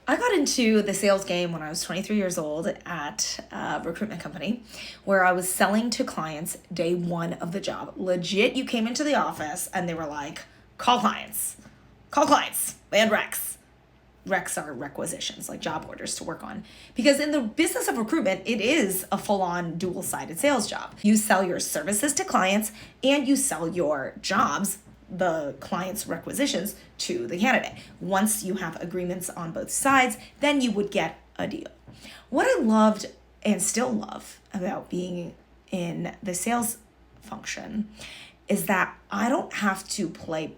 I got into the sales game when I was 23 years old at a recruitment company where I was selling to clients day one of the job. Legit, you came into the office and they were like, call clients, land recs. Recs are requisitions, like job orders to work on. Because in the business of recruitment, it is a full-on dual-sided sales job. You sell your services to clients and you sell your jobs, the client's requisitions, to the candidate. Once you have agreements on both sides, then you would get a deal. What I loved and still love about being in the sales function is that I don't have to play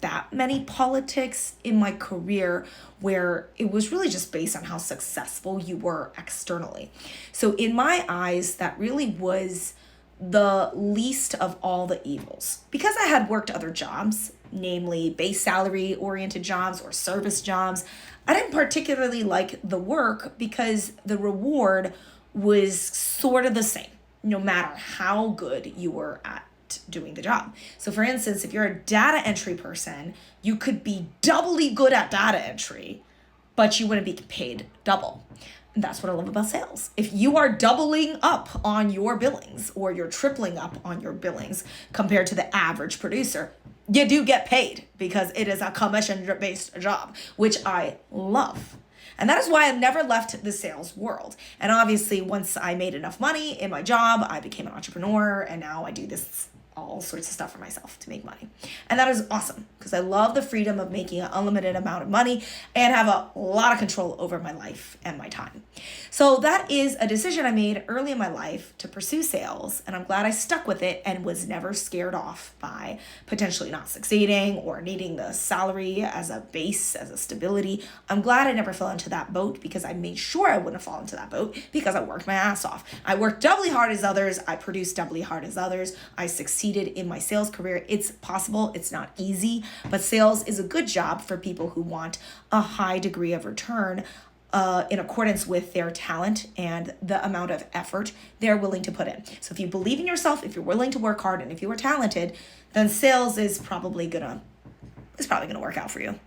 that many politics in my career where it was really just based on how successful you were externally. So in my eyes, that really was the least of all the evils. Because I had worked other jobs, namely base salary oriented jobs or service jobs, I didn't particularly like the work because the reward was sort of the same, no matter how good you were at doing the job. So for instance, if you're a data entry person, you could be doubly good at data entry, but you wouldn't be paid double. And that's what I love about sales. If you are doubling up on your billings or you're tripling up on your billings compared to the average producer, you do get paid because it is a commission-based job, which I love. And that is why I never left the sales world. And obviously, once I made enough money in my job, I became an entrepreneur, and now I do this all sorts of stuff for myself to make money. And that is awesome because I love the freedom of making an unlimited amount of money and have a lot of control over my life and my time. So that is a decision I made early in my life to pursue sales, and I'm glad I stuck with it and was never scared off by potentially not succeeding or needing the salary as a base, as a stability. I'm glad I never fell into that boat because I made sure I wouldn't fall into that boat because I worked my ass off. I worked doubly hard as others. I produced doubly hard as others. I succeeded in my sales career. It's possible. It's not easy, but sales is a good job for people who want a high degree of return in accordance with their talent and the amount of effort they're willing to put in. So if you believe in yourself, if you're willing to work hard, and if you are talented, then sales is probably gonna work out for you.